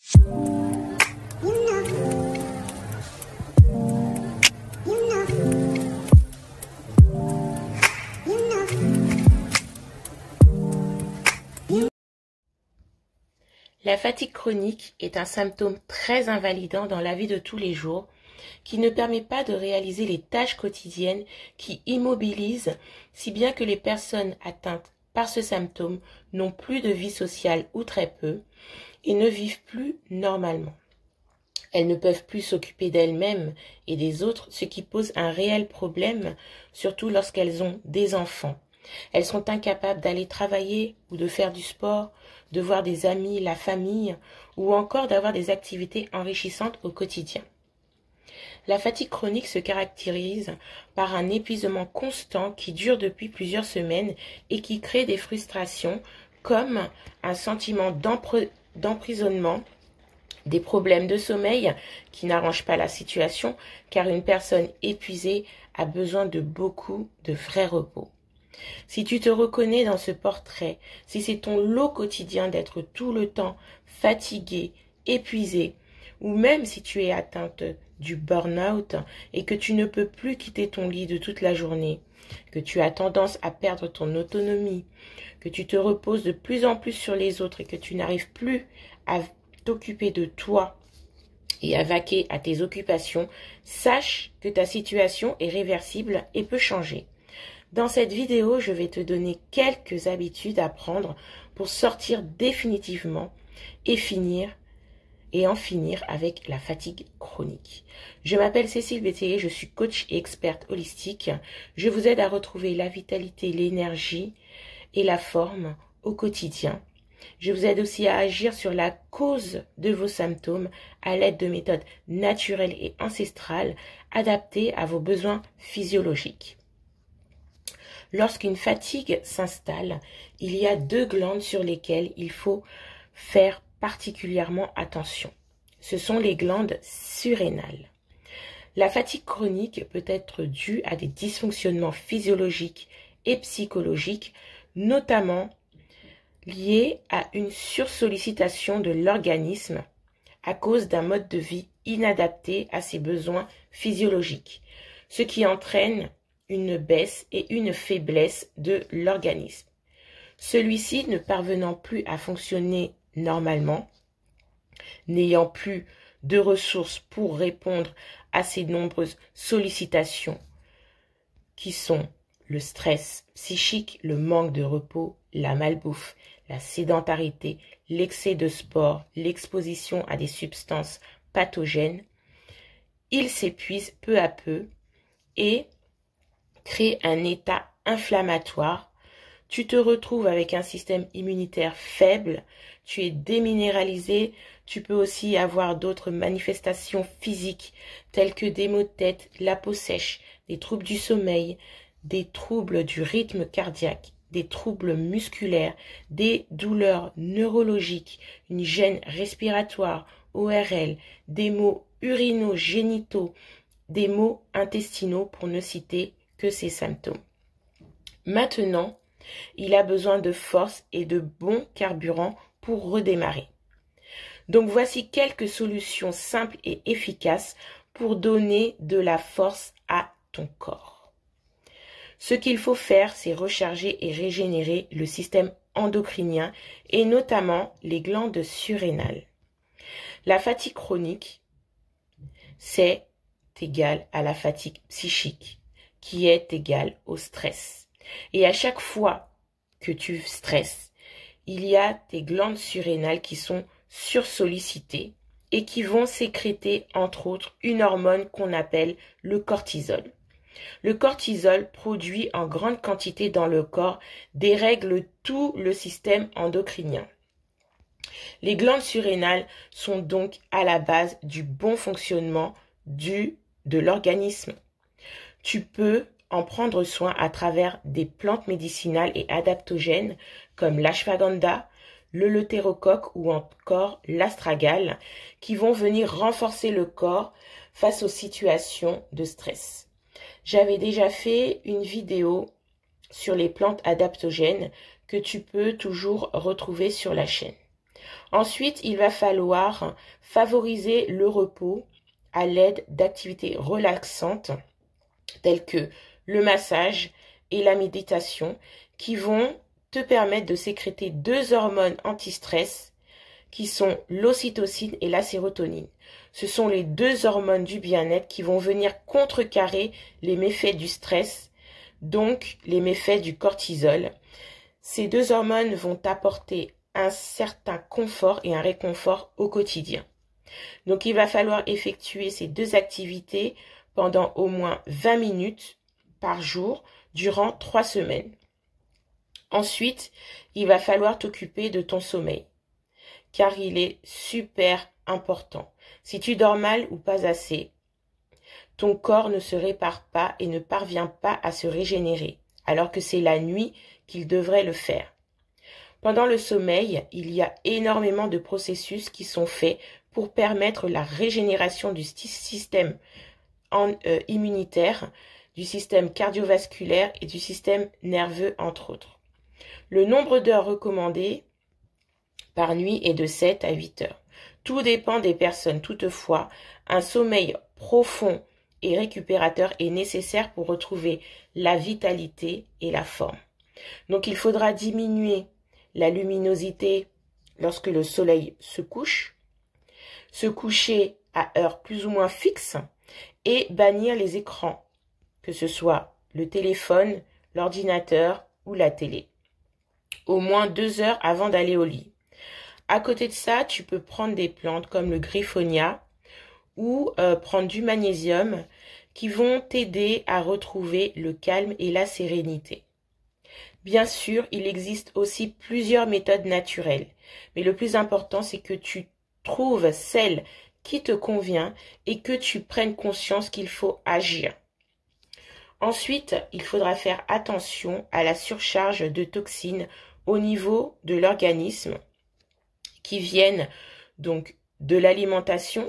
La fatigue chronique est un symptôme très invalidant dans la vie de tous les jours qui ne permet pas de réaliser les tâches quotidiennes qui immobilisent, si bien que les personnes atteintes par ce symptôme n'ont plus de vie sociale ou très peu et ne vivent plus normalement. Elles ne peuvent plus s'occuper d'elles-mêmes et des autres, ce qui pose un réel problème, surtout lorsqu'elles ont des enfants. Elles sont incapables d'aller travailler ou de faire du sport, de voir des amis, la famille, ou encore d'avoir des activités enrichissantes au quotidien. La fatigue chronique se caractérise par un épuisement constant qui dure depuis plusieurs semaines et qui crée des frustrations comme un sentiment d'emprisonnement, des problèmes de sommeil qui n'arrangent pas la situation car une personne épuisée a besoin de beaucoup de vrai repos. Si tu te reconnais dans ce portrait, si c'est ton lot quotidien d'être tout le temps fatigué, épuisé, ou même si tu es atteinte du burn-out et que tu ne peux plus quitter ton lit de toute la journée, que tu as tendance à perdre ton autonomie, que tu te reposes de plus en plus sur les autres et que tu n'arrives plus à t'occuper de toi et à vaquer à tes occupations, sache que ta situation est réversible et peut changer. Dans cette vidéo, je vais te donner quelques habitudes à prendre pour sortir définitivement et en finir avec la fatigue chronique. Je m'appelle Cécile Béthier, je suis coach et experte holistique. Je vous aide à retrouver la vitalité, l'énergie et la forme au quotidien. Je vous aide aussi à agir sur la cause de vos symptômes à l'aide de méthodes naturelles et ancestrales adaptées à vos besoins physiologiques. Lorsqu'une fatigue s'installe, il y a deux glandes sur lesquelles il faut faire particulièrement attention. Ce sont les glandes surrénales. La fatigue chronique peut être due à des dysfonctionnements physiologiques et psychologiques, notamment liés à une sursollicitation de l'organisme à cause d'un mode de vie inadapté à ses besoins physiologiques, ce qui entraîne une baisse et une faiblesse de l'organisme. Celui-ci ne parvenant plus à fonctionner normalement, n'ayant plus de ressources pour répondre à ces nombreuses sollicitations qui sont le stress psychique, le manque de repos, la malbouffe, la sédentarité, l'excès de sport, l'exposition à des substances pathogènes, il s'épuise peu à peu et crée un état inflammatoire. Tu te retrouves avec un système immunitaire faible, tu es déminéralisé, tu peux aussi avoir d'autres manifestations physiques telles que des maux de tête, la peau sèche, des troubles du sommeil, des troubles du rythme cardiaque, des troubles musculaires, des douleurs neurologiques, une gêne respiratoire, ORL, des maux urinogénitaux, des maux intestinaux pour ne citer que ces symptômes. Maintenant, il a besoin de force et de bon carburant pour redémarrer. Donc voici quelques solutions simples et efficaces pour donner de la force à ton corps. Ce qu'il faut faire, c'est recharger et régénérer le système endocrinien et notamment les glandes surrénales. La fatigue chronique, c'est égal à la fatigue psychique, qui est égale au stress. Et à chaque fois que tu stresses, il y a tes glandes surrénales qui sont sursollicitées et qui vont sécréter, entre autres, une hormone qu'on appelle le cortisol. Le cortisol, produit en grande quantité dans le corps, dérègle tout le système endocrinien. Les glandes surrénales sont donc à la base du bon fonctionnement de l'organisme. Tu peux en prendre soin à travers des plantes médicinales et adaptogènes comme l'ashwagandha, le deutérocoque ou encore l'astragale qui vont venir renforcer le corps face aux situations de stress. J'avais déjà fait une vidéo sur les plantes adaptogènes que tu peux toujours retrouver sur la chaîne. Ensuite, il va falloir favoriser le repos à l'aide d'activités relaxantes telles que le massage et la méditation qui vont te permettre de sécréter deux hormones anti-stress qui sont l'ocytocine et la sérotonine. Ce sont les deux hormones du bien-être qui vont venir contrecarrer les méfaits du stress, donc les méfaits du cortisol. Ces deux hormones vont apporter un certain confort et un réconfort au quotidien. Donc il va falloir effectuer ces deux activités pendant au moins 20 minutes par jour durant 3 semaines. Ensuite, il va falloir t'occuper de ton sommeil, car il est super important. Si tu dors mal ou pas assez, ton corps ne se répare pas et ne parvient pas à se régénérer, alors que c'est la nuit qu'il devrait le faire. Pendant le sommeil, il y a énormément de processus qui sont faits pour permettre la régénération du système immunitaire, du système cardiovasculaire et du système nerveux, entre autres. Le nombre d'heures recommandées par nuit est de 7 à 8 heures. Tout dépend des personnes. Toutefois, un sommeil profond et récupérateur est nécessaire pour retrouver la vitalité et la forme. Donc il faudra diminuer la luminosité lorsque le soleil se couche, se coucher à heure plus ou moins fixe et bannir les écrans, que ce soit le téléphone, l'ordinateur ou la télé, au moins 2 heures avant d'aller au lit. À côté de ça, tu peux prendre des plantes comme le griffonia ou prendre du magnésium qui vont t'aider à retrouver le calme et la sérénité. Bien sûr, il existe aussi plusieurs méthodes naturelles, mais le plus important, c'est que tu trouves celle qui te convient et que tu prennes conscience qu'il faut agir. Ensuite, il faudra faire attention à la surcharge de toxines au niveau de l'organisme qui viennent donc de l'alimentation,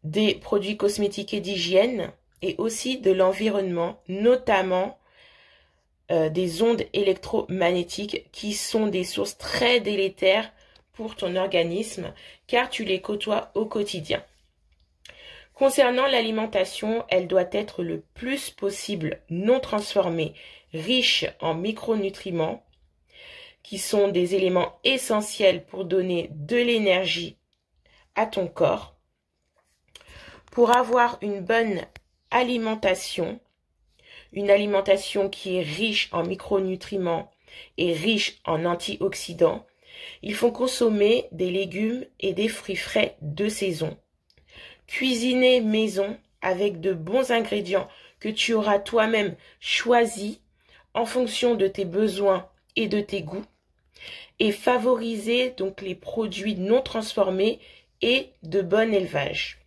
des produits cosmétiques et d'hygiène et aussi de l'environnement, notamment des ondes électromagnétiques qui sont des sources très délétères pour ton organisme car tu les côtoies au quotidien. Concernant l'alimentation, elle doit être le plus possible non transformée, riche en micronutriments qui sont des éléments essentiels pour donner de l'énergie à ton corps. Pour avoir une bonne alimentation qui est riche en micronutriments et riche en antioxydants, il faut consommer des légumes et des fruits frais de saison. Cuisiner maison avec de bons ingrédients que tu auras toi-même choisis en fonction de tes besoins et de tes goûts. Et favoriser donc les produits non transformés et de bon élevage.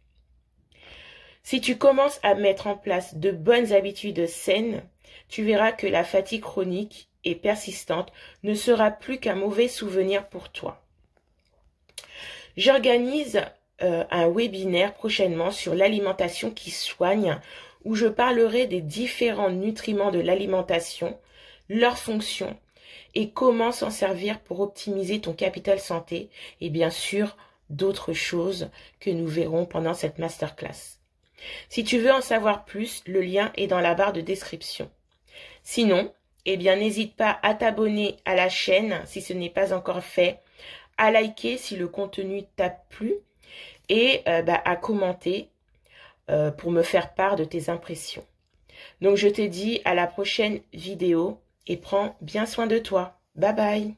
Si tu commences à mettre en place de bonnes habitudes saines, tu verras que la fatigue chronique et persistante ne sera plus qu'un mauvais souvenir pour toi. J'organise un webinaire prochainement sur l'alimentation qui soigne, où je parlerai des différents nutriments de l'alimentation, leurs fonctions et comment s'en servir pour optimiser ton capital santé et bien sûr d'autres choses que nous verrons pendant cette masterclass. Si tu veux en savoir plus, le lien est dans la barre de description. Sinon, eh bien n'hésite pas à t'abonner à la chaîne si ce n'est pas encore fait, à liker si le contenu t'a plu et à commenter pour me faire part de tes impressions. Donc je te dis à la prochaine vidéo et prends bien soin de toi. Bye bye.